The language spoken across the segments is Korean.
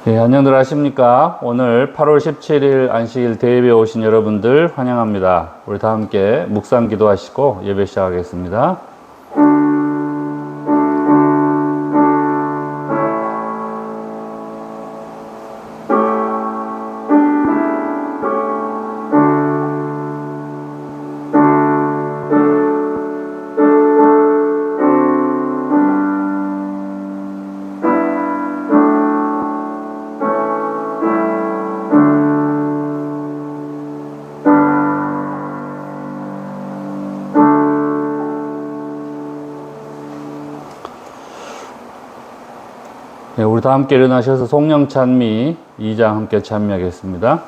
예, 안녕들 하십니까? 오늘 8월 17일 안식일 대예배 오신 여러분들 환영합니다. 우리 다 함께 묵상 기도하시고 예배 시작하겠습니다. 네, 우리 다 함께 일어나셔서 송영 찬미 2장 함께 찬미하겠습니다.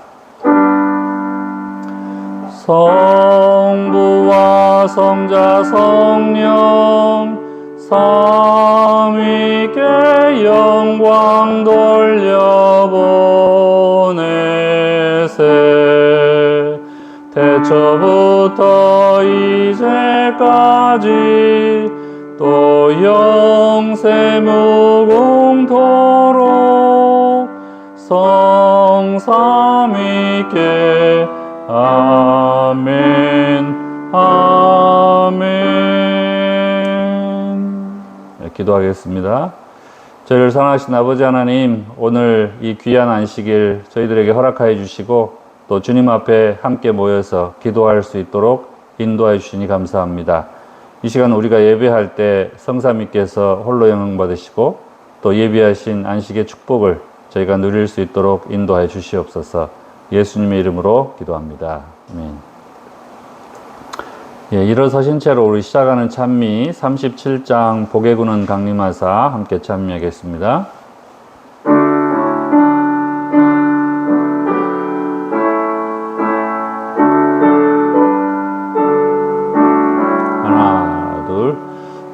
성부와 성자 성령 삼위께 영광 돌려보내세. 태초부터 이제까지 또 영세 무궁토록 성삼위께 아멘 아멘. 네, 기도하겠습니다. 저희를 사랑하신 아버지 하나님, 오늘 이 귀한 안식일 저희들에게 허락하여 주시고 또 주님 앞에 함께 모여서 기도할 수 있도록 인도하여 주시니 감사합니다. 이 시간 우리가 예배할 때 성삼위께서 홀로 영광 받으시고 또 예비하신 안식의 축복을 저희가 누릴 수 있도록 인도하여 주시옵소서. 예수님의 이름으로 기도합니다. 아멘. 예, 일어서신 채로 우리 시작하는 찬미 37장 복의 구는 강림하사 함께 찬미하겠습니다.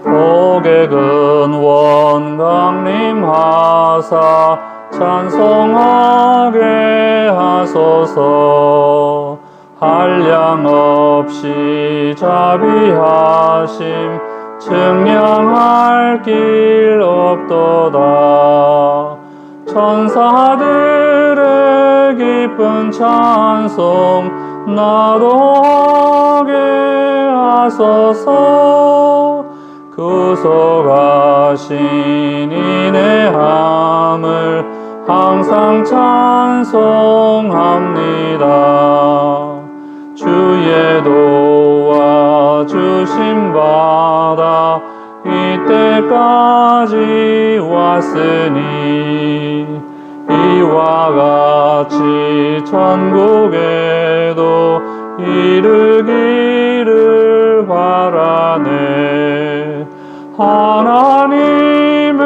복의 근원 강림하사 찬송하게 하소서. 한량 없이 자비하심 증량할 길 없도다. 천사들의 기쁜 찬송 나도 하게 하소서. 구속하신 이의 함을 항상 찬송합니다. 주의 도와주심 받아 이때까지 왔으니 이와 같이 천국에도 이르기를 바라네. 하나님의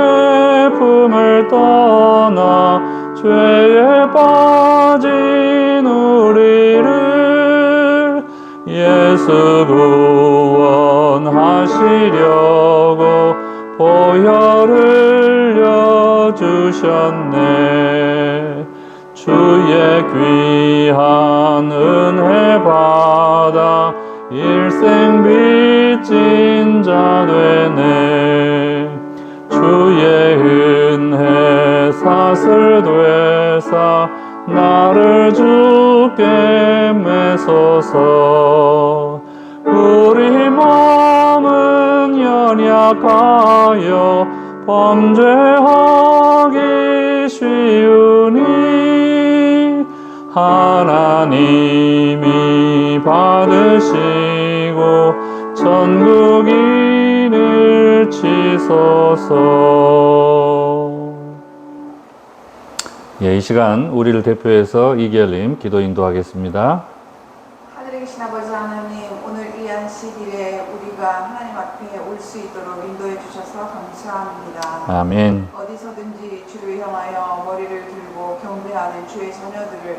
품을 떠나 죄에 빠진 우리를 예수 구원하시려고 보혈 흘려주셨네. 주의 귀한 은혜 받아 일생 빚진 자 되네. 주의 은혜 사슬 되사 나를 주께 매소서. 우리 몸은 연약하여 범죄하기 쉬우니 하나님이 받으시고 천국인을 치소서. 예, 이 시간 우리를 대표해서 이결님 기도 인도하겠습니다. 하늘에 계신 아버지 하나님, 오늘 이 안식일에 우리가 하나님 앞에 올 수 있도록 인도해 주셔서 감사합니다. 아멘. 어디서든지 주를 향하여 머리를 들고 경배하는 주의 자녀들을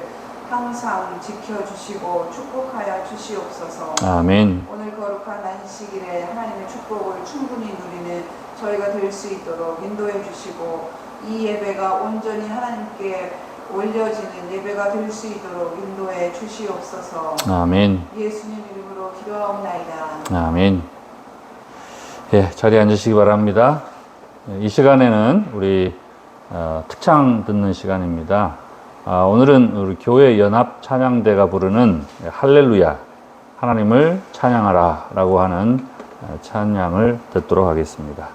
항상 지켜주시고 축복하여 주시옵소서. 아멘. 오늘 거룩한 안식일에 하나님의 축복을 충분히 누리는 저희가 될 수 있도록 인도해 주시고 이 예배가 온전히 하나님께 올려지는 예배가 될 수 있도록 인도해 주시옵소서. 아멘. 예수님 이름으로 기도하옵나이다. 아멘. 예, 자리에 앉으시기 바랍니다. 이 시간에는 우리 특창 듣는 시간입니다. 오늘은 우리 교회 연합 찬양대가 부르는 할렐루야, 하나님을 찬양하라 라고 하는 찬양을 듣도록 하겠습니다.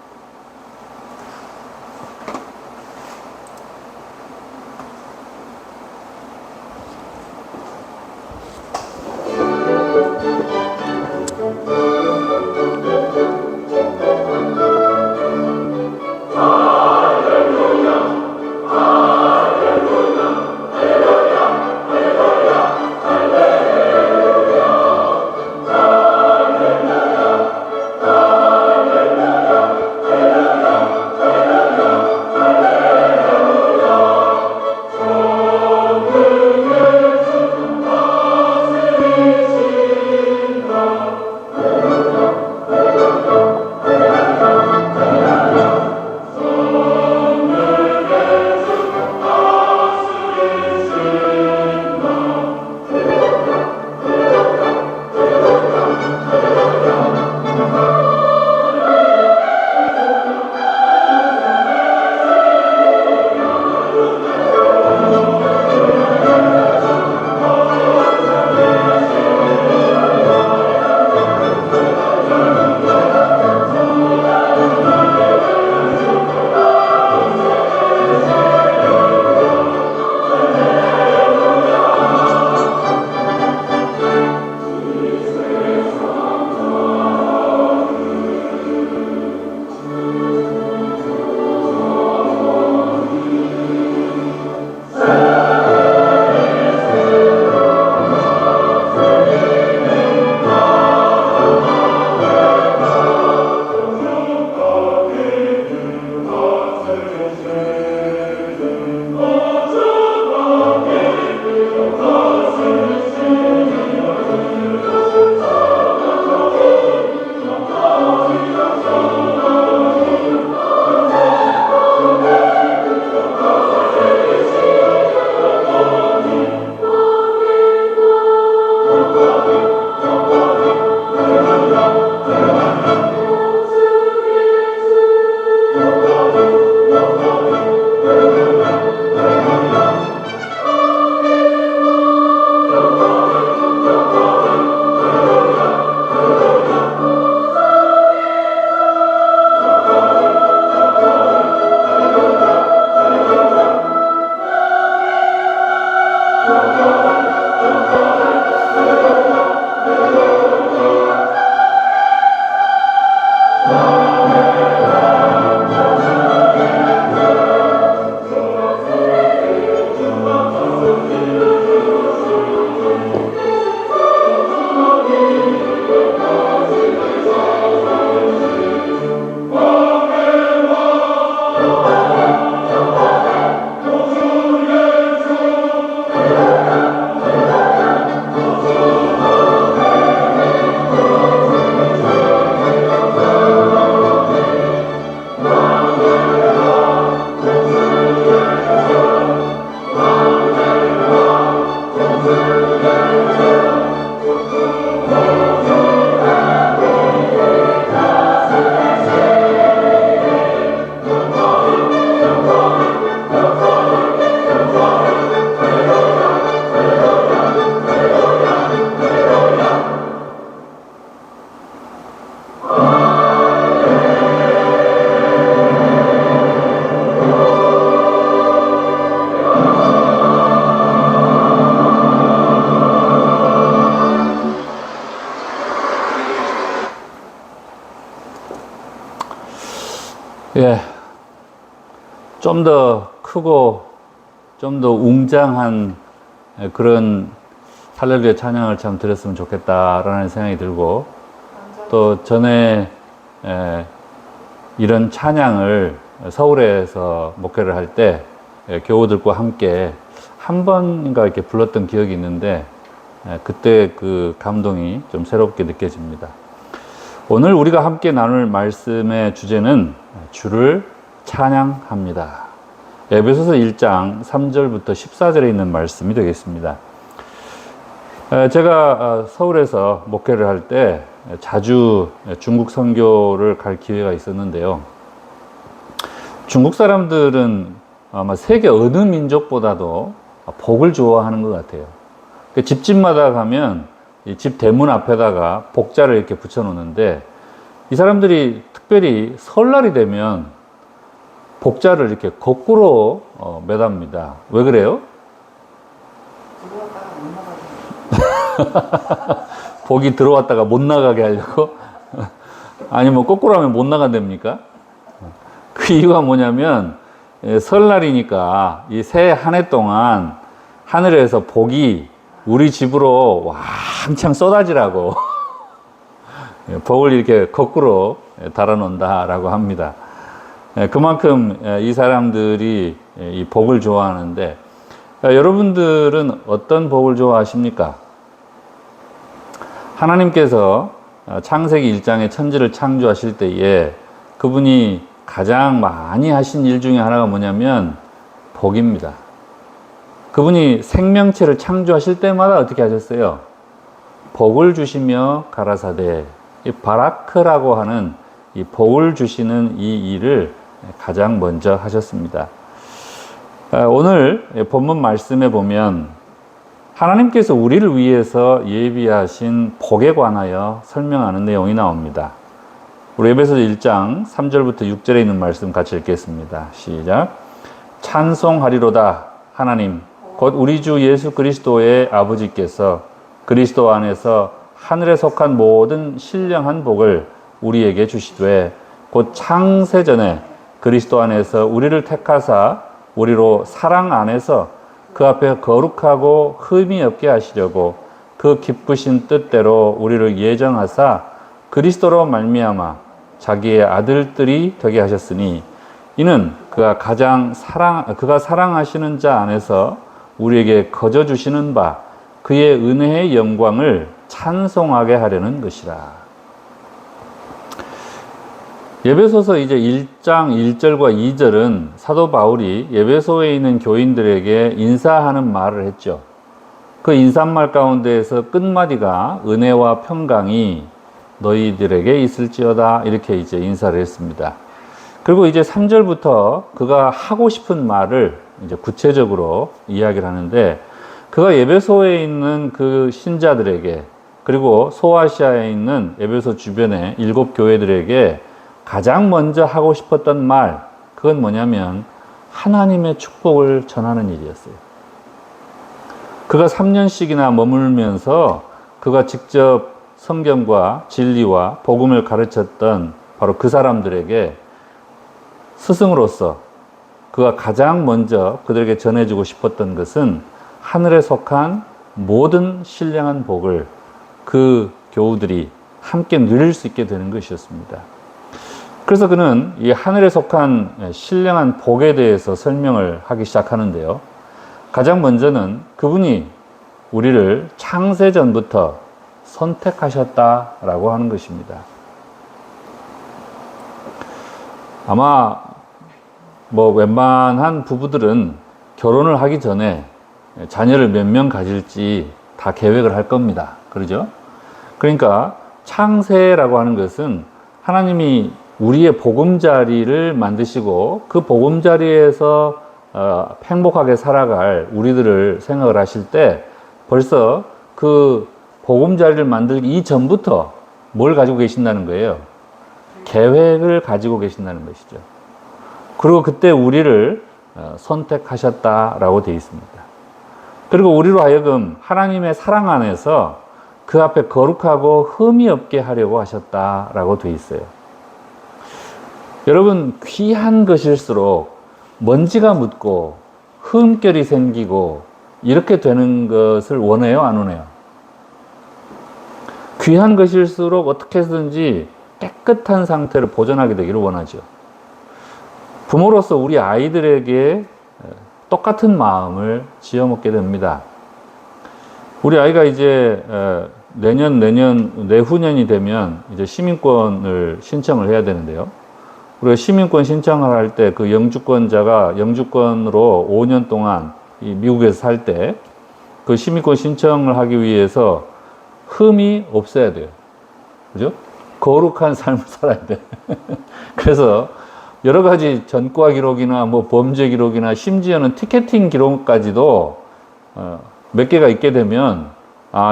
예, 좀 더 크고 좀 더 웅장한 그런 할렐루야 찬양을 참 드렸으면 좋겠다라는 생각이 들고, 또 전에 이런 찬양을 서울에서 목회를 할 때 교우들과 함께 한 번인가 이렇게 불렀던 기억이 있는데, 그때 그 감동이 좀 새롭게 느껴집니다. 오늘 우리가 함께 나눌 말씀의 주제는 주를 찬양합니다. 에베소서 1장 3절부터 14절에 있는 말씀이 되겠습니다. 제가 서울에서 목회를 할 때 자주 중국 선교를 갈 기회가 있었는데요. 중국 사람들은 아마 세계 어느 민족보다도 복을 좋아하는 것 같아요. 집집마다 가면 이 집 대문 앞에다가 복자를 이렇게 붙여 놓는데, 이 사람들이 특별히 설날이 되면 복자를 이렇게 거꾸로 매답니다. 왜 그래요? 복이 들어왔다가 못 나가게 하려고? 아니 뭐 거꾸로 하면 못 나간답니까? 그 이유가 뭐냐면, 설날이니까 이 새 한 해 동안 하늘에서 복이 우리 집으로 왕창 쏟아지라고 복을 이렇게 거꾸로 달아 놓는다라고 합니다. 그만큼 이 사람들이 이 복을 좋아하는데, 여러분들은 어떤 복을 좋아하십니까? 하나님께서 창세기 1장에 천지를 창조하실 때에 그분이 가장 많이 하신 일 중에 하나가 뭐냐면 복입니다. 그분이 생명체를 창조하실 때마다 어떻게 하셨어요? 복을 주시며 가라사대, 이 바라크라고 하는 이 복을 주시는 이 일을 가장 먼저 하셨습니다. 오늘 본문 말씀에 보면 하나님께서 우리를 위해서 예비하신 복에 관하여 설명하는 내용이 나옵니다. 우리 에베소서 1장 3절부터 6절에 있는 말씀 같이 읽겠습니다. 시작. 찬송하리로다 하나님 곧 우리 주 예수 그리스도의 아버지께서 그리스도 안에서 하늘에 속한 모든 신령한 복을 우리에게 주시되 곧 창세전에 그리스도 안에서 우리를 택하사 우리로 사랑 안에서 그 앞에 거룩하고 흠이 없게 하시려고 그 기쁘신 뜻대로 우리를 예정하사 그리스도로 말미암아 자기의 아들들이 되게 하셨으니 이는 그가 사랑하시는 자 안에서 우리에게 거저 주시는 바 그의 은혜의 영광을 찬송하게 하려는 것이라. 에베소서 이제 1장 1절과 2절은 사도 바울이 에베소에 있는 교인들에게 인사하는 말을 했죠. 그 인사말 가운데에서 끝마디가 은혜와 평강이 너희들에게 있을지어다, 이렇게 이제 인사를 했습니다. 그리고 이제 3절부터 그가 하고 싶은 말을 이제 구체적으로 이야기를 하는데, 그가 에베소에 있는 그 신자들에게 그리고 소아시아에 있는 에베소 주변의 7 교회들에게 가장 먼저 하고 싶었던 말, 그건 뭐냐면 하나님의 축복을 전하는 일이었어요. 그가 3년씩이나 머물면서 그가 직접 성경과 진리와 복음을 가르쳤던 바로 그 사람들에게 스승으로서 그가 가장 먼저 그들에게 전해주고 싶었던 것은 하늘에 속한 모든 신령한 복을 그 교우들이 함께 누릴 수 있게 되는 것이었습니다. 그래서 그는 이 하늘에 속한 신령한 복에 대해서 설명을 하기 시작하는데요. 가장 먼저는 그분이 우리를 창세전부터 선택하셨다라고 하는 것입니다. 아마 웬만한 부부들은 결혼을 하기 전에 자녀를 몇 명 가질지 다 계획을 할 겁니다. 그러죠? 그러니까 창세라고 하는 것은 하나님이 우리의 보금자리를 만드시고 그 보금자리에서 행복하게 살아갈 우리들을 생각을 하실 때 벌써 그 보금자리를 만들기 이전부터 뭘 가지고 계신다는 거예요? 계획을 가지고 계신다는 것이죠. 그리고 그때 우리를 선택하셨다라고 되어 있습니다. 그리고 우리로 하여금 하나님의 사랑 안에서 그 앞에 거룩하고 흠이 없게 하려고 하셨다라고 되어 있어요. 여러분, 귀한 것일수록 먼지가 묻고 흠결이 생기고 이렇게 되는 것을 원해요, 안 원해요? 귀한 것일수록 어떻게 해서든지 깨끗한 상태를 보존하게 되기를 원하죠. 부모로서 우리 아이들에게 똑같은 마음을 지어먹게 됩니다. 우리 아이가 이제 내후년이 되면 이제 시민권을 신청을 해야 되는데요. 우리가 시민권 신청을 할 때 그 영주권자가 영주권으로 5년 동안 이 미국에서 살 때 그 시민권 신청을 하기 위해서 흠이 없어야 돼요. 그죠? 거룩한 삶을 살아야 돼. 그래서 여러 가지 전과 기록이나 뭐 범죄 기록이나 심지어는 티켓팅 기록까지도 몇 개가 있게 되면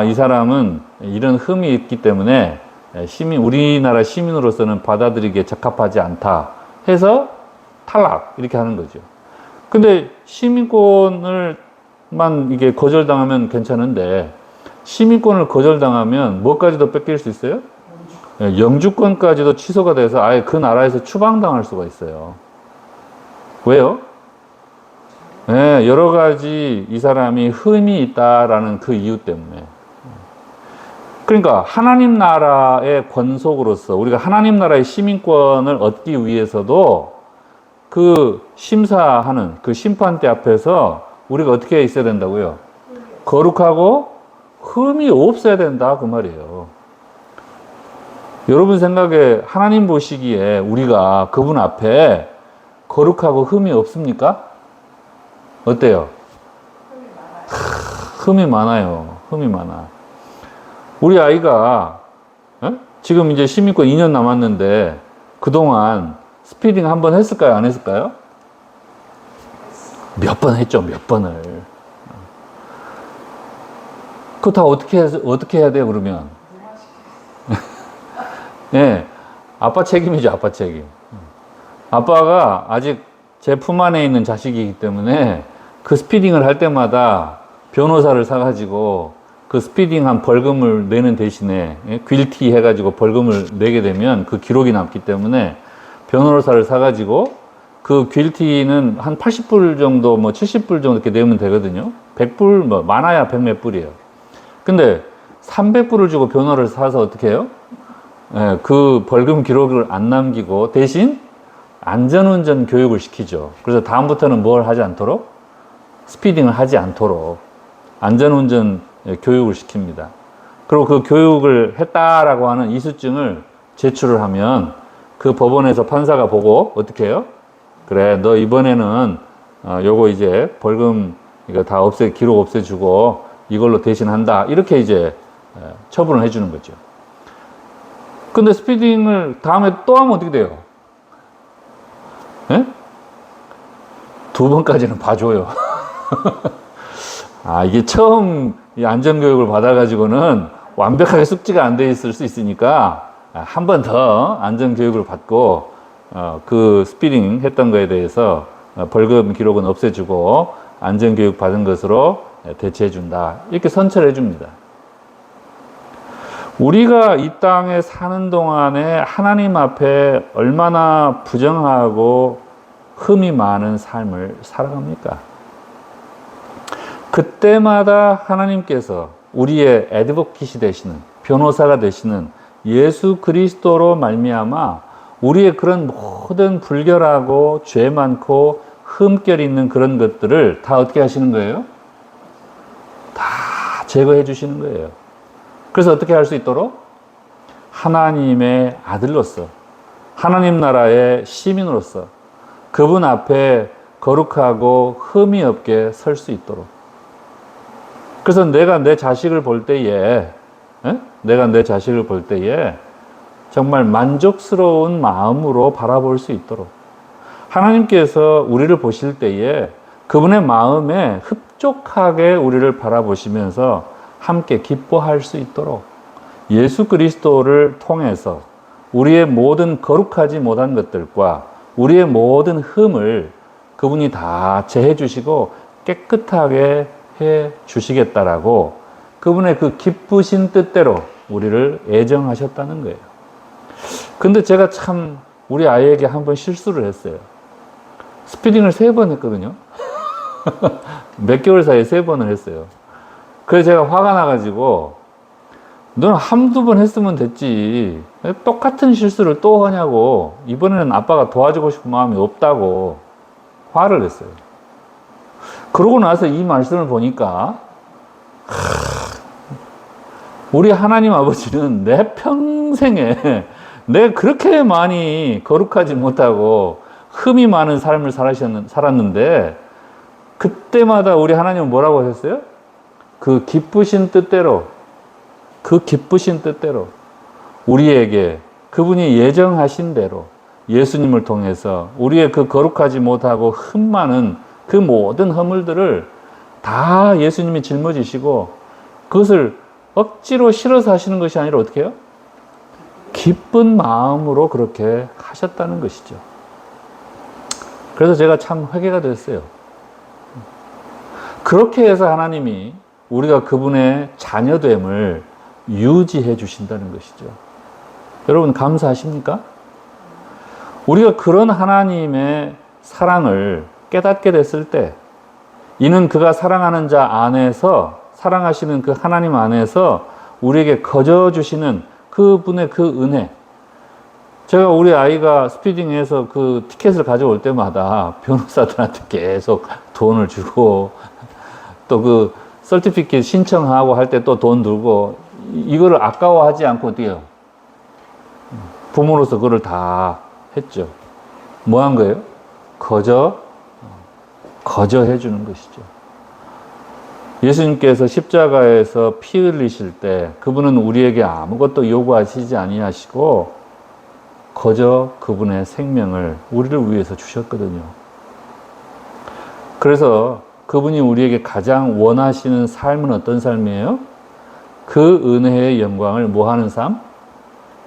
이 사람은 이런 흠이 있기 때문에 우리나라 시민으로서는 받아들이기에 적합하지 않다 해서 탈락 이렇게 하는 거죠. 근데 시민권을만 이게 거절당하면 괜찮은데 시민권을 거절당하면 뭐까지도 뺏길 수 있어요? 영주권까지도 취소가 돼서 아예 그 나라에서 추방당할 수가 있어요. 왜요? 여러 가지 이 사람이 흠이 있다라는 그 이유 때문에. 그러니까 하나님 나라의 권속으로서 우리가 하나님 나라의 시민권을 얻기 위해서도 그 심사하는 그 심판대 앞에서 우리가 어떻게 있어야 된다고요? 거룩하고 흠이 없어야 된다 그 말이에요. 여러분 생각에 하나님 보시기에 우리가 그분 앞에 거룩하고 흠이 없습니까? 어때요? 흠이 많아요. 흠이 많아. 우리 아이가 지금 이제 시민권 2년 남았는데 그동안 스피딩 한 번 했을까요? 안 했을까요? 몇 번 했죠. 몇 번을. 그거 다 어떻게 해야 돼요, 그러면? 예, 아빠 책임이죠, 아빠 책임. 아빠가 아직 제 품 안에 있는 자식이기 때문에 그 스피딩을 할 때마다 변호사를 사가지고 그 스피딩한 벌금을 내는 대신에 퀼티 해가지고 벌금을 내게 되면 그 기록이 남기 때문에 변호사를 사가지고 그 퀼티는 한 80불 정도, 뭐 70불 정도 이렇게 내면 되거든요. 100불, 뭐 많아야 100몇 불이에요. 근데 300불을 주고 변호를 사서 어떻게 해요? 그 벌금 기록을 안 남기고 대신 안전운전 교육을 시키죠. 그래서 다음부터는 뭘 하지 않도록? 스피딩을 하지 않도록 안전운전 교육을 시킵니다. 그리고 그 교육을 했다라고 하는 이수증을 제출을 하면 그 법원에서 판사가 보고 어떻게 해요? 그래, 너 이번에는 요거 이제 벌금 이거 다 기록 없애주고 이걸로 대신한다. 이렇게 이제 처분을 해주는 거죠. 근데 스피딩을 다음에 또 하면 어떻게 돼요? 예? 2번까지는 봐줘요. 이게 처음 이 안전교육을 받아가지고는 완벽하게 숙지가 안 돼 있을 수 있으니까 한 번 더 안전교육을 받고 그 스피딩 했던 거에 대해서 벌금 기록은 없애주고 안전교육 받은 것으로 대체해준다. 이렇게 선처를 해줍니다. 우리가 이 땅에 사는 동안에 하나님 앞에 얼마나 부정하고 흠이 많은 삶을 살아갑니까? 그때마다 하나님께서 우리의 애드보킷이 되시는 변호사가 되시는 예수 그리스도로 말미암아 우리의 그런 모든 불결하고 죄 많고 흠결 있는 그런 것들을 다 어떻게 하시는 거예요? 다 제거해 주시는 거예요. 그래서 어떻게 할 수 있도록? 하나님의 아들로서 하나님 나라의 시민으로서 그분 앞에 거룩하고 흠이 없게 설 수 있도록. 그래서 내가 내 자식을 볼 때에 정말 만족스러운 마음으로 바라볼 수 있도록 하나님께서 우리를 보실 때에 그분의 마음에 흡족하게 우리를 바라보시면서 함께 기뻐할 수 있도록 예수 그리스도를 통해서 우리의 모든 거룩하지 못한 것들과 우리의 모든 흠을 그분이 다 제해 주시고 깨끗하게 해 주시겠다라고 그분의 그 기쁘신 뜻대로 우리를 애정하셨다는 거예요. 근데 제가 참 우리 아이에게 한 번 실수를 했어요. 스피딩을 3번 했거든요. 몇 개월 사이에 3번을 했어요. 그래서 제가 화가 나가지고 너는 한두 번 했으면 됐지 똑같은 실수를 또 하냐고 이번에는 아빠가 도와주고 싶은 마음이 없다고 화를 냈어요. 그러고 나서 이 말씀을 보니까 우리 하나님 아버지는 내 평생에 내가 그렇게 많이 거룩하지 못하고 흠이 많은 삶을 살았는데 그때마다 우리 하나님은 뭐라고 하셨어요? 그 기쁘신 뜻대로 우리에게 그분이 예정하신 대로 예수님을 통해서 우리의 그 거룩하지 못하고 흠 많은 그 모든 허물들을 다 예수님이 짊어지시고 그것을 억지로 싫어서 하시는 것이 아니라 어떻게 해요? 기쁜 마음으로 그렇게 하셨다는 것이죠. 그래서 제가 참 회개가 됐어요. 그렇게 해서 하나님이 우리가 그분의 자녀됨을 유지해 주신다는 것이죠. 여러분 감사하십니까? 우리가 그런 하나님의 사랑을 깨닫게 됐을 때 이는 그가 사랑하는 자 안에서 사랑하시는 그 하나님 안에서 우리에게 거저 주시는 그분의 그 은혜. 제가 우리 아이가 스피딩해서 그 티켓을 가져올 때마다 변호사들한테 계속 돈을 주고 또 그 서티피켓 신청하고 할 때 또 돈 들고 이거를 아까워하지 않고 어떻게 해요? 부모로서 그걸 다 했죠. 뭐 한 거예요? 거저 해주는 것이죠. 예수님께서 십자가에서 피 흘리실 때 그분은 우리에게 아무것도 요구하시지 아니하시고 거저 그분의 생명을 우리를 위해서 주셨거든요. 그래서 그분이 우리에게 가장 원하시는 삶은 어떤 삶이에요? 그 은혜의 영광을 뭐 하는 삶?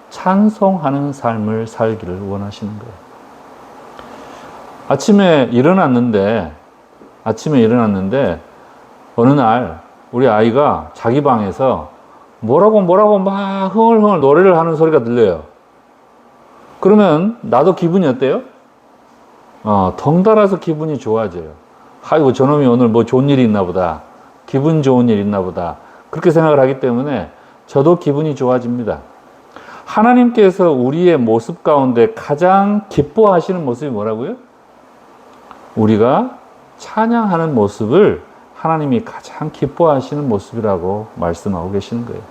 찬송하는 삶을 살기를 원하시는 거예요. 아침에 일어났는데 어느 날 우리 아이가 자기 방에서 뭐라고 막 흥얼흥얼 노래를 하는 소리가 들려요. 그러면 나도 기분이 어때요? 덩달아서 기분이 좋아져요. 아이고 저놈이 오늘 뭐 좋은 일이 있나 보다. 기분 좋은 일이 있나 보다. 그렇게 생각을 하기 때문에 저도 기분이 좋아집니다. 하나님께서 우리의 모습 가운데 가장 기뻐하시는 모습이 뭐라고요? 우리가 찬양하는 모습을 하나님이 가장 기뻐하시는 모습이라고 말씀하고 계시는 거예요.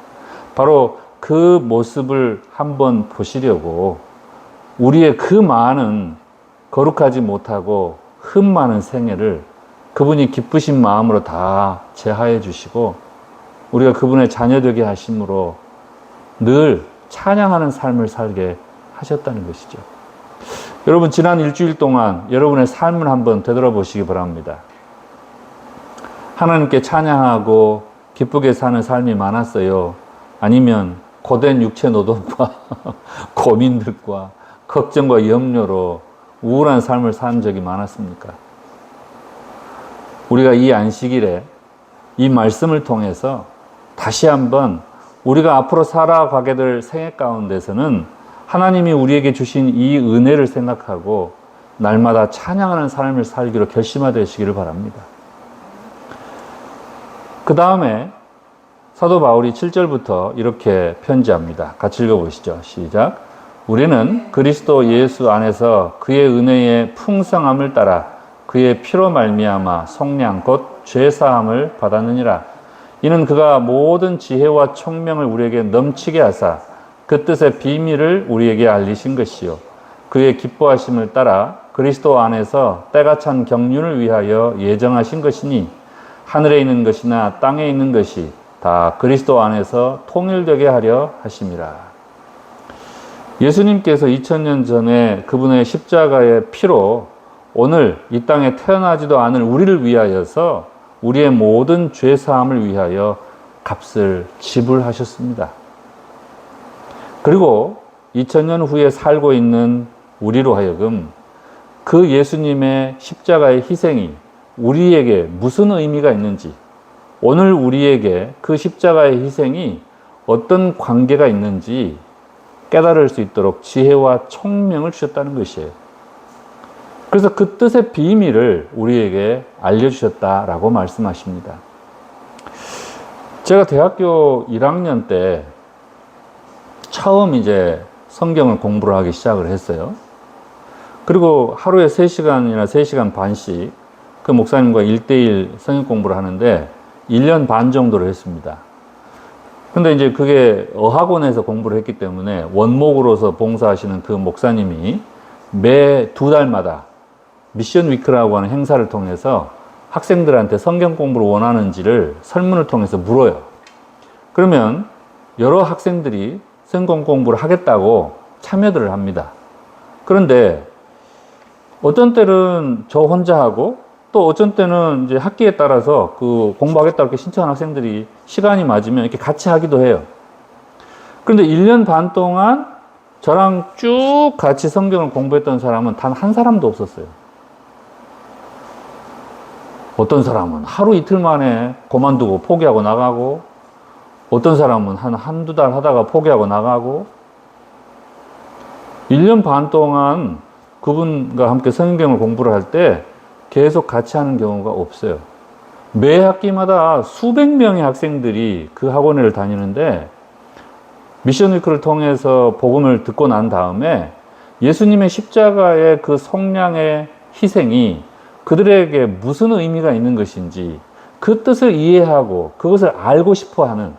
바로 그 모습을 한번 보시려고 우리의 그 많은 거룩하지 못하고 흠 많은 생애를 그분이 기쁘신 마음으로 다 제하해 주시고 우리가 그분의 자녀 되게 하심으로 늘 찬양하는 삶을 살게 하셨다는 것이죠. 여러분 지난 일주일 동안 여러분의 삶을 한번 되돌아보시기 바랍니다. 하나님께 찬양하고 기쁘게 사는 삶이 많았어요? 아니면 고된 육체 노동과 고민들과 걱정과 염려로 우울한 삶을 사는 적이 많았습니까? 우리가 이 안식일에 이 말씀을 통해서 다시 한번 우리가 앞으로 살아가게 될 생애 가운데서는 하나님이 우리에게 주신 이 은혜를 생각하고 날마다 찬양하는 삶을 살기로 결심하시기를 바랍니다. 그 다음에 사도 바울이 7절부터 이렇게 편지합니다. 같이 읽어보시죠. 시작. 우리는 그리스도 예수 안에서 그의 은혜의 풍성함을 따라 그의 피로 말미암아 속량 곧 죄사함을 받았느니라. 이는 그가 모든 지혜와 총명을 우리에게 넘치게 하사 그 뜻의 비밀을 우리에게 알리신 것이요 그의 기뻐하심을 따라 그리스도 안에서 때가 찬 경륜을 위하여 예정하신 것이니 하늘에 있는 것이나 땅에 있는 것이 다 그리스도 안에서 통일되게 하려 하심이라. 예수님께서 2000년 전에 그분의 십자가의 피로 오늘 이 땅에 태어나지도 않을 우리를 위하여서 우리의 모든 죄사함을 위하여 값을 지불하셨습니다. 그리고 2000년 후에 살고 있는 우리로 하여금 그 예수님의 십자가의 희생이 우리에게 무슨 의미가 있는지, 오늘 우리에게 그 십자가의 희생이 어떤 관계가 있는지 깨달을 수 있도록 지혜와 총명을 주셨다는 것이에요. 그래서 그 뜻의 비밀을 우리에게 알려주셨다라고 말씀하십니다. 제가 대학교 1학년 때 처음 이제 성경을 공부를 하기 시작을 했어요. 그리고 하루에 3시간이나 3시간 반씩 그 목사님과 1:1 성경 공부를 하는데 1년 반 정도를 했습니다. 근데 이제 그게 어학원에서 공부를 했기 때문에 원목으로서 봉사하시는 그 목사님이 매 2달마다 미션 위크라고 하는 행사를 통해서 학생들한테 성경 공부를 원하는지를 설문을 통해서 물어요. 그러면 여러 학생들이 성경 공부를 하겠다고 참여들을 합니다. 그런데 어떤 때는 저 혼자 하고 또 어떤 때는 이제 학기에 따라서 그 공부하겠다고 이렇게 신청한 학생들이 시간이 맞으면 이렇게 같이 하기도 해요. 그런데 1년 반 동안 저랑 쭉 같이 성경을 공부했던 사람은 단 한 사람도 없었어요. 어떤 사람은 하루 이틀 만에 그만두고 포기하고 나가고, 어떤 사람은 한두 달 하다가 포기하고 나가고, 1년 반 동안 그분과 함께 성경을 공부를 할 때 계속 같이 하는 경우가 없어요. 매 학기마다 수백 명의 학생들이 그 학원을 다니는데, 미션 위크를 통해서 복음을 듣고 난 다음에 예수님의 십자가의 그 속량의 희생이 그들에게 무슨 의미가 있는 것인지 그 뜻을 이해하고 그것을 알고 싶어 하는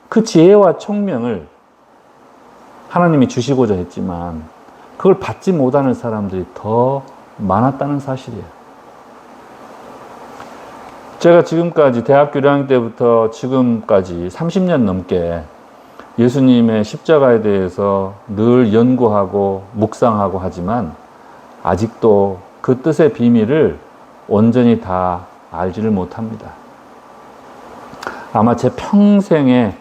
그 지혜와 총명을 하나님이 주시고자 했지만 그걸 받지 못하는 사람들이 더 많았다는 사실이에요. 제가 지금까지 대학교 1학년 때부터 지금까지 30년 넘게 예수님의 십자가에 대해서 늘 연구하고 묵상하고 하지만 아직도 그 뜻의 비밀을 온전히 다 알지를 못합니다. 아마 제 평생에,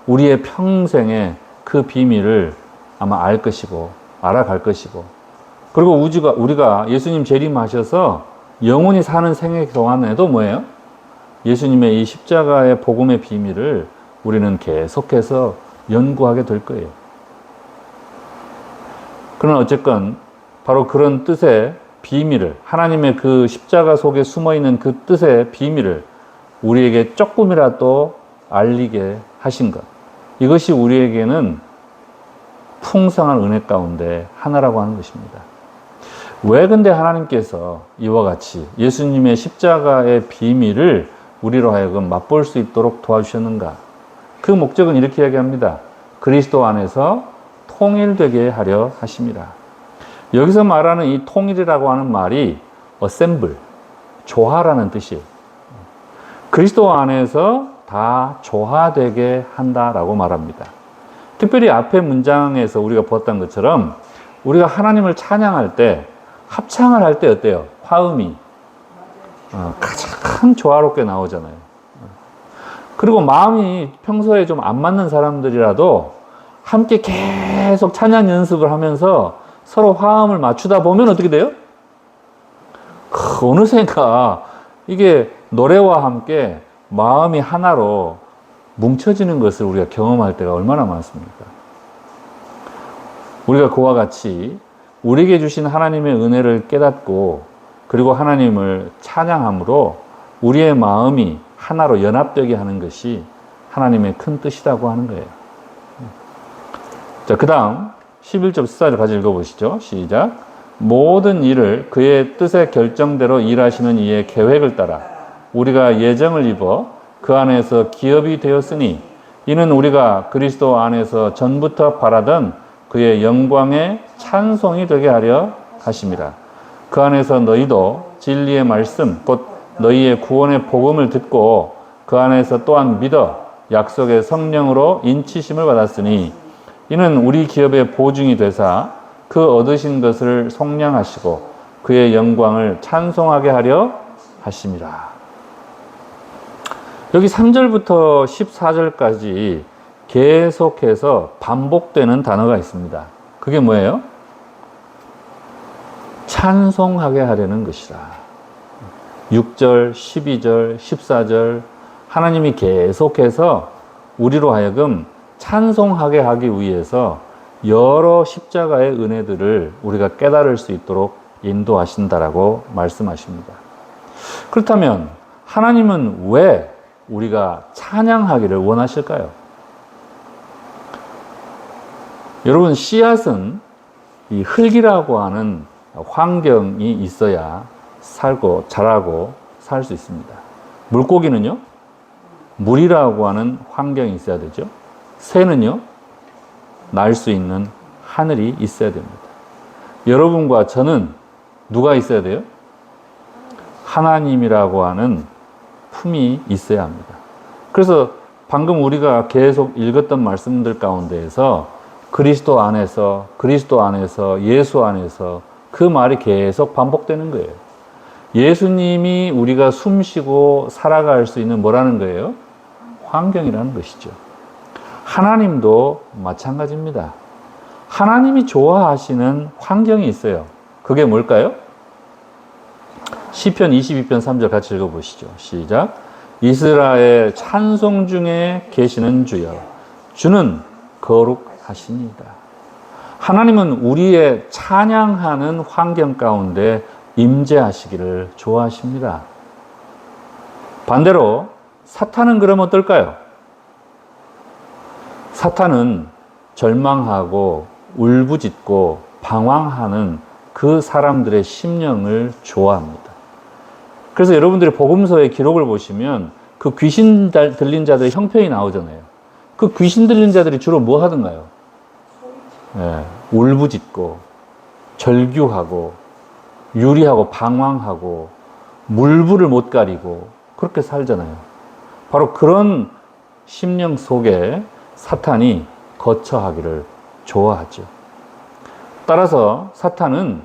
우리의 평생에 그 비밀을 아마 알 것이고 알아갈 것이고, 그리고 우리가 예수님 재림하셔서 영원히 사는 생애 동안에도 뭐예요? 예수님의 이 십자가의 복음의 비밀을 우리는 계속해서 연구하게 될 거예요. 그러나 어쨌건 바로 그런 뜻의 비밀을, 하나님의 그 십자가 속에 숨어있는 그 뜻의 비밀을 우리에게 조금이라도 알리게 하신 것, 이것이 우리에게는 풍성한 은혜 가운데 하나라고 하는 것입니다. 왜 근데 하나님께서 이와 같이 예수님의 십자가의 비밀을 우리로 하여금 맛볼 수 있도록 도와주셨는가? 그 목적은 이렇게 이야기합니다. 그리스도 안에서 통일되게 하려 하심이라. 여기서 말하는 이 통일이라고 하는 말이 assemble, 조화라는 뜻이에요. 그리스도 안에서 다 조화되게 한다라고 말합니다. 특별히 앞에 문장에서 우리가 보았던 것처럼 우리가 하나님을 찬양할 때, 합창을 할 때 어때요? 화음이 가장 조화롭게 나오잖아요. 그리고 마음이 평소에 좀 안 맞는 사람들이라도 함께 계속 찬양 연습을 하면서 서로 화음을 맞추다 보면 어떻게 돼요? 어느샌가 이게 노래와 함께 마음이 하나로 뭉쳐지는 것을 우리가 경험할 때가 얼마나 많습니까? 우리가 그와 같이 우리에게 주신 하나님의 은혜를 깨닫고 그리고 하나님을 찬양함으로 우리의 마음이 하나로 연합되게 하는 것이 하나님의 큰 뜻이라고 하는 거예요. 자, 그 다음 11절 14절 같이 읽어보시죠. 시작. 모든 일을 그의 뜻의 결정대로 일하시는 이의 계획을 따라 우리가 예정을 입어 그 안에서 기업이 되었으니 이는 우리가 그리스도 안에서 전부터 바라던 그의 영광의 찬송이 되게 하려 하심이라. 그 안에서 너희도 진리의 말씀 곧 너희의 구원의 복음을 듣고 그 안에서 또한 믿어 약속의 성령으로 인치심을 받았으니 이는 우리 기업의 보증이 되사 그 얻으신 것을 속량하시고 그의 영광을 찬송하게 하려 하심이라. 여기 3절부터 14절까지 계속해서 반복되는 단어가 있습니다. 그게 뭐예요? 찬송하게 하려는 것이라. 6절, 12절, 14절 하나님이 계속해서 우리로 하여금 찬송하게 하기 위해서 여러 십자가의 은혜들을 우리가 깨달을 수 있도록 인도하신다라고 말씀하십니다. 그렇다면 하나님은 왜 우리가 찬양하기를 원하실까요? 여러분, 씨앗은 이 흙이라고 하는 환경이 있어야 살고 자라고 살 수 있습니다. 물고기는요, 물이라고 하는 환경이 있어야 되죠. 새는요, 날 수 있는 하늘이 있어야 됩니다. 여러분과 저는 누가 있어야 돼요? 하나님이라고 하는 품이 있어야 합니다. 그래서 방금 우리가 계속 읽었던 말씀들 가운데에서 그리스도 안에서, 그리스도 안에서, 예수 안에서 그 말이 계속 반복되는 거예요. 예수님이 우리가 숨쉬고 살아갈 수 있는 뭐라는 거예요? 환경이라는 것이죠. 하나님도 마찬가지입니다. 하나님이 좋아하시는 환경이 있어요. 그게 뭘까요? 시편 22편 3절 같이 읽어보시죠. 시작. 이스라엘 찬송 중에 계시는 주여, 주는 거룩하시니다. 하나님은 우리의 찬양하는 환경 가운데 임재하시기를 좋아하십니다. 반대로 사탄은 그럼 어떨까요? 사탄은 절망하고 울부짖고 방황하는 그 사람들의 심령을 좋아합니다. 그래서 여러분들이 복음서의 기록을 보시면 그 귀신 들린 자들의 형편이 나오잖아요. 그 귀신 들린 자들이 주로 뭐 하던가요? 울부짖고 절규하고 유리하고 방황하고 물불을 못 가리고 그렇게 살잖아요. 바로 그런 심령 속에 사탄이 거처하기를 좋아하죠. 따라서 사탄은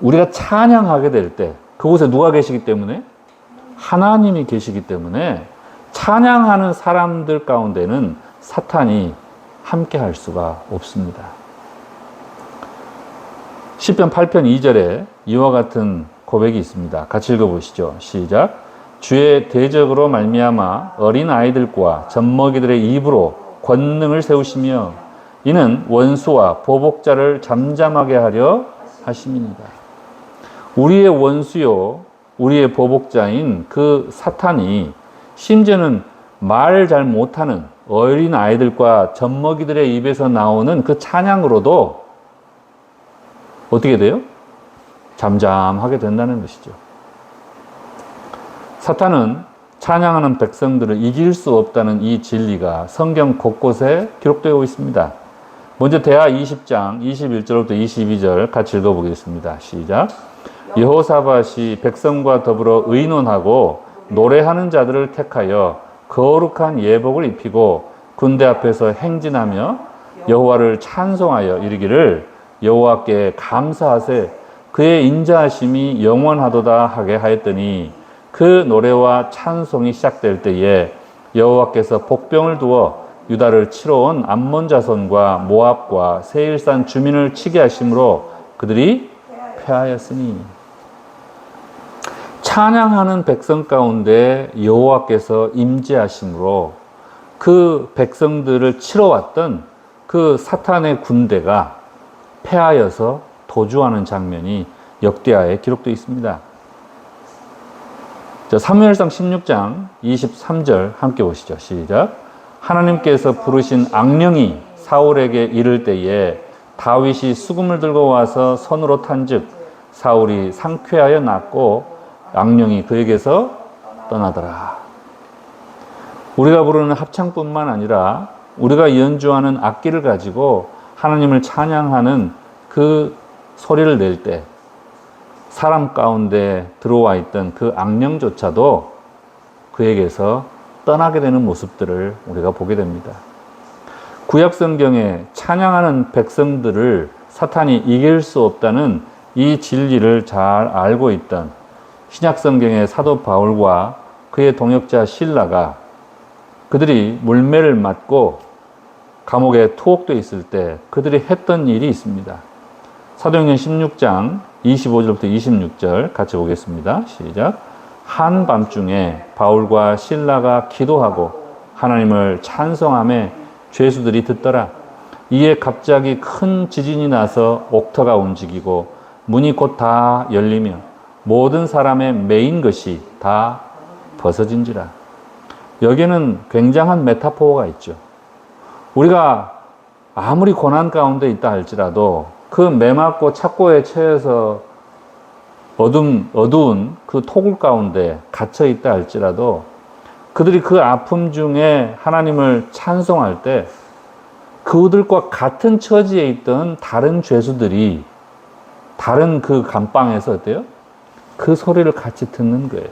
우리가 찬양하게 될 때 그곳에 누가 계시기 때문에? 하나님이 계시기 때문에 찬양하는 사람들 가운데는 사탄이 함께 할 수가 없습니다. 시편 8편 2절에 이와 같은 고백이 있습니다. 같이 읽어보시죠. 시작. 주의 대적으로 말미암아 어린 아이들과 젖먹이들의 입으로 권능을 세우시며 이는 원수와 보복자를 잠잠하게 하려 하심이니라. 우리의 원수요 우리의 보복자인 그 사탄이 심지어는 말 잘 못하는 어린 아이들과 젖먹이들의 입에서 나오는 그 찬양으로도 어떻게 돼요? 잠잠하게 된다는 것이죠. 사탄은 찬양하는 백성들을 이길 수 없다는 이 진리가 성경 곳곳에 기록되어 있습니다. 먼저 대하 20장 21절부터 22절 같이 읽어보겠습니다. 시작. 여호사밧이 백성과 더불어 의논하고 노래하는 자들을 택하여 거룩한 예복을 입히고 군대 앞에서 행진하며 여호와를 찬송하여 이르기를 여호와께 감사하세 그의 인자하심이 영원하도다 하게 하였더니 그 노래와 찬송이 시작될 때에 여호와께서 복병을 두어 유다를 치러 온 암몬 자손과 모압과 세일산 주민을 치게 하심으로 그들이 패하였으니. 찬양하는 백성 가운데 여호와께서 임재하심으로 그 백성들을 치러 왔던 그 사탄의 군대가 패하여서 도주하는 장면이 역대하에 기록되어 있습니다. 자, 사무엘상 16장 23절 함께 보시죠. 시작. 하나님께서 부르신 악령이 사울에게 이를 때에 다윗이 수금을 들고 와서 손으로 탄즉 사울이 상쾌하여 낫고 악령이 그에게서 떠나더라. 우리가 부르는 합창뿐만 아니라 우리가 연주하는 악기를 가지고 하나님을 찬양하는 그 소리를 낼 때 사람 가운데 들어와 있던 그 악령조차도 그에게서 떠나게 되는 모습들을 우리가 보게 됩니다. 구약 성경에 찬양하는 백성들을 사탄이 이길 수 없다는 이 진리를 잘 알고 있던 신약 성경의 사도 바울과 그의 동역자 실라가 그들이 물매를 맞고 감옥에 투옥되어 있을 때 그들이 했던 일이 있습니다. 사도행전 16장 25절부터 26절 같이 보겠습니다. 시작. 한밤중에 바울과 실라가 기도하고 하나님을 찬송하며 죄수들이 듣더라. 이에 갑자기 큰 지진이 나서 옥터가 움직이고 문이 곧 다 열리며 모든 사람의 매인 것이 다 벗어진지라. 여기에는 굉장한 메타포가 있죠. 우리가 아무리 고난 가운데 있다 할지라도 그 매맞고 착고에 처해서 어두운 그 토굴 가운데 갇혀 있다 할지라도 그들이 그 아픔 중에 하나님을 찬송할 때 그들과 같은 처지에 있던 다른 죄수들이 다른 그 감방에서 어때요? 그 소리를 같이 듣는 거예요.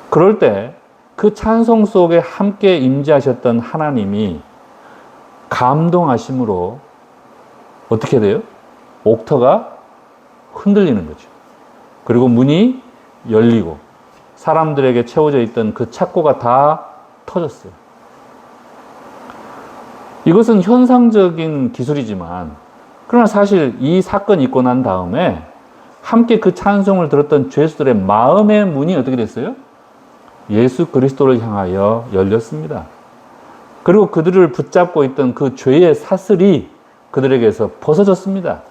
그럴 때 그 찬송 속에 함께 임재하셨던 하나님이 감동하심으로 어떻게 돼요? 옥터가 흔들리는 거죠. 그리고 문이 열리고 사람들에게 채워져 있던 그 착고가 다 터졌어요. 이것은 현상적인 기술이지만 그러나 사실 이 사건이 있고 난 다음에 함께 그 찬송을 들었던 죄수들의 마음의 문이 어떻게 됐어요? 예수 그리스도를 향하여 열렸습니다. 그리고 그들을 붙잡고 있던 그 죄의 사슬이 그들에게서 벗어졌습니다.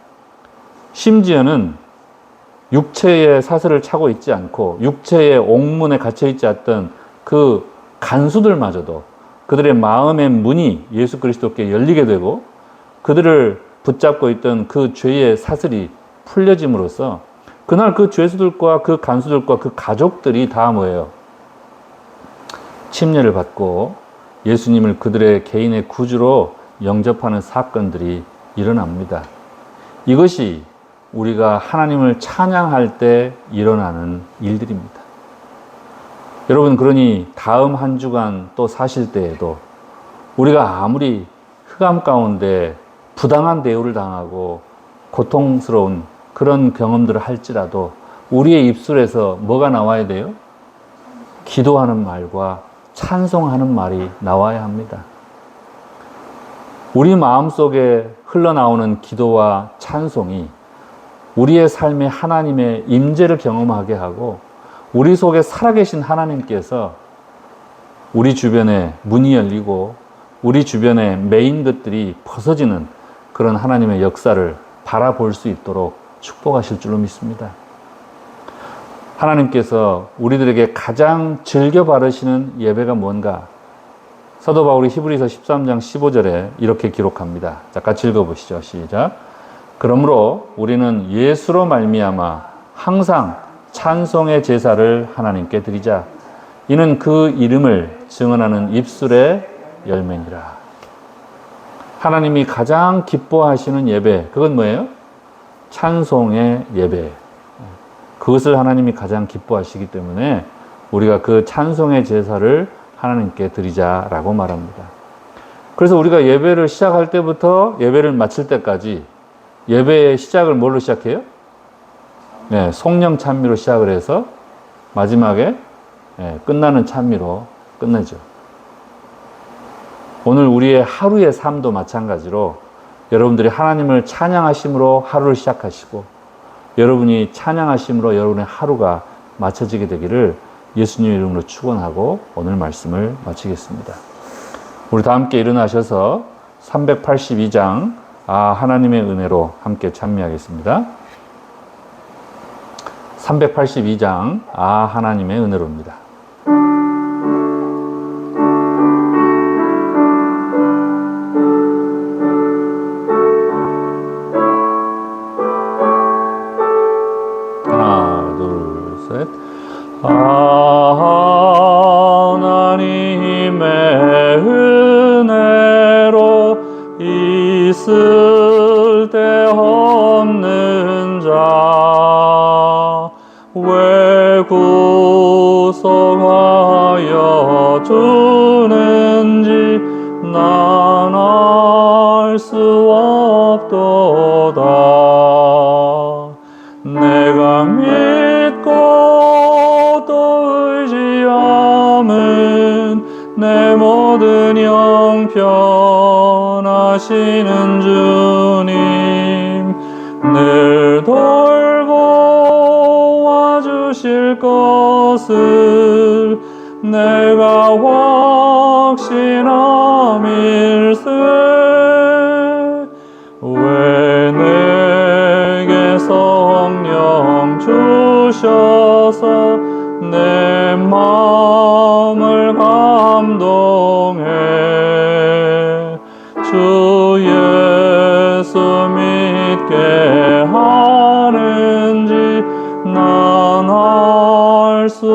심지어는 육체의 사슬을 차고 있지 않고 육체의 옥문에 갇혀 있지 않던 그 간수들마저도 그들의 마음의 문이 예수 그리스도께 열리게 되고 그들을 붙잡고 있던 그 죄의 사슬이 풀려짐으로써 그날 그 죄수들과 그 간수들과 그 가족들이 다 뭐예요? 침례를 받고 예수님을 그들의 개인의 구주로 영접하는 사건들이 일어납니다. 이것이 우리가 하나님을 찬양할 때 일어나는 일들입니다. 여러분, 그러니 다음 한 주간 또 사실 때에도 우리가 아무리 흑암 가운데 부당한 대우를 당하고 고통스러운 그런 경험들을 할지라도 우리의 입술에서 뭐가 나와야 돼요? 기도하는 말과 찬송하는 말이 나와야 합니다. 우리 마음속에 흘러나오는 기도와 찬송이 우리의 삶에 하나님의 임재를 경험하게 하고 우리 속에 살아계신 하나님께서 우리 주변에 문이 열리고 우리 주변에 매인 것들이 벗어지는 그런 하나님의 역사를 바라볼 수 있도록 축복하실 줄로 믿습니다. 하나님께서 우리들에게 가장 즐겨 바르시는 예배가 뭔가? 사도 바울이 히브리서 13장 15절에 이렇게 기록합니다. 자, 같이 읽어보시죠. 시작. 그러므로 우리는 예수로 말미암아 항상 찬송의 제사를 하나님께 드리자. 이는 그 이름을 증언하는 입술의 열매니라. 하나님이 가장 기뻐하시는 예배, 그건 뭐예요? 찬송의 예배. 그것을 하나님이 가장 기뻐하시기 때문에 우리가 그 찬송의 제사를 하나님께 드리자라고 말합니다. 그래서 우리가 예배를 시작할 때부터 예배를 마칠 때까지 예배의 시작을 뭘로 시작해요? 네, 송령 찬미로 시작을 해서 마지막에 끝나는 찬미로 끝내죠. 오늘 우리의 하루의 삶도 마찬가지로 여러분들이 하나님을 찬양하심으로 하루를 시작하시고 여러분이 찬양하심으로 여러분의 하루가 마쳐지게 되기를 예수님의 이름으로 축원하고 오늘 말씀을 마치겠습니다. 우리 다 함께 일어나셔서 382장 하나님의 은혜로 함께 찬미하겠습니다. 382장 하나님의 은혜로입니다. 하나, 둘, 셋. 하나님의 은혜로 있을 데 없는 자 왜 구속하여 주는지 난 알 수 없도다. 내가 믿고 또 의지함은 내 모든 형편하시는 주님 늘 돌보 와주실 것을 내가 확신함일세. 왜 내게 성령 주셔서 내 마음을 감동해 주 예수 믿게 하는지 난 알 수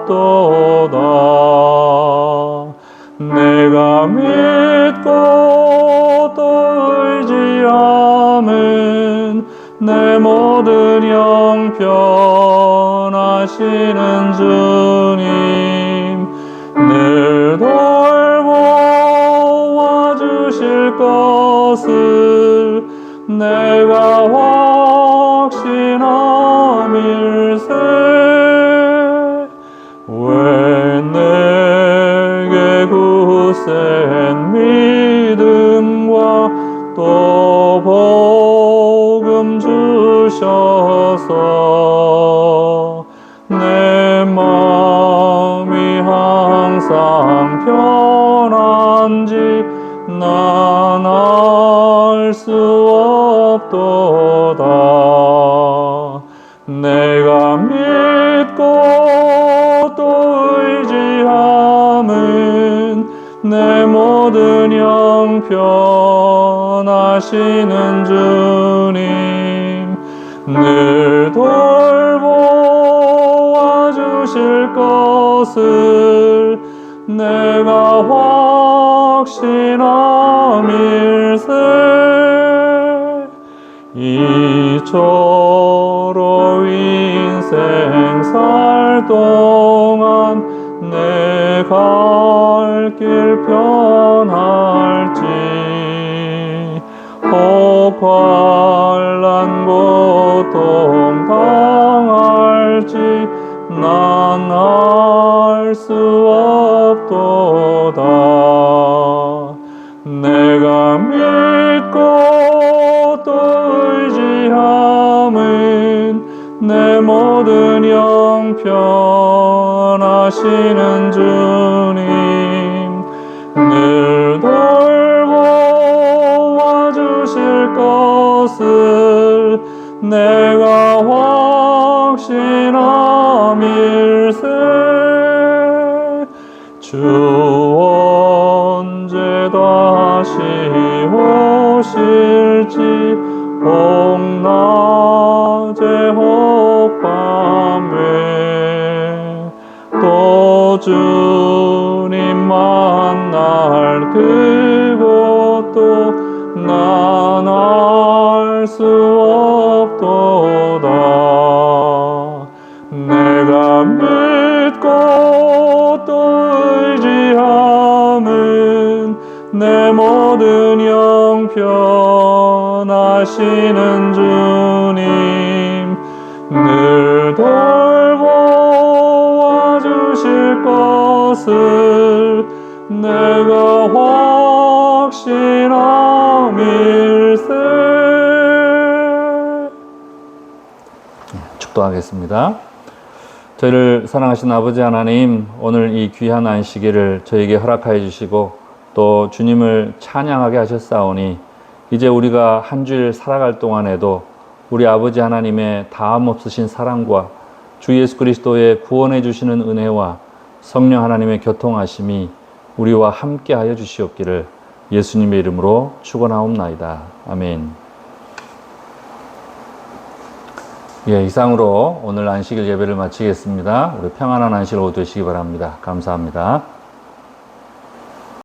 없도다. 내가 믿고 또 의지함은 내 모든 형편하시는 주님 늘 돌보 와주실 주셔서 내 마음이 항상 편한지 난 알 수 없도다. 내가 믿고 또 의지함은 내 모든 형편하시는 주님 늘 돌보아 주실 것을 내가 확신함일세. 이처럼 인생 살 동안 내 갈 길 편할지 혹환난 고통 당할지 난 알 수 없도다. 내가 믿고 또 의지함은 내 모든 형편하시는 주님 늘 돌보아 주실 것을 내가 확신함일세. 주 언제 다시 오실지 혹 낮에 혹 밤에 또 주님 만날 그것도 난 알 수 없도다. 내가 믿고 또 의지함은 내 모든 형편하시는 주님 늘 돌보아 주실 것을 내가 확신함일세. 축도하겠습니다. 저희를 사랑하신 아버지 하나님, 오늘 이 귀한 안식일을 저에게 허락하여 주시고 또 주님을 찬양하게 하셨사오니 이제 우리가 한 주일 살아갈 동안에도 우리 아버지 하나님의 다함 없으신 사랑과 주 예수 그리스도의 구원해 주시는 은혜와 성령 하나님의 교통하심이 우리와 함께 하여 주시옵기를 예수님의 이름으로 축원하옵나이다. 아멘. 예, 이상으로 오늘 안식일 예배를 마치겠습니다. 우리 평안한 안식일 오후 되시기 바랍니다. 감사합니다.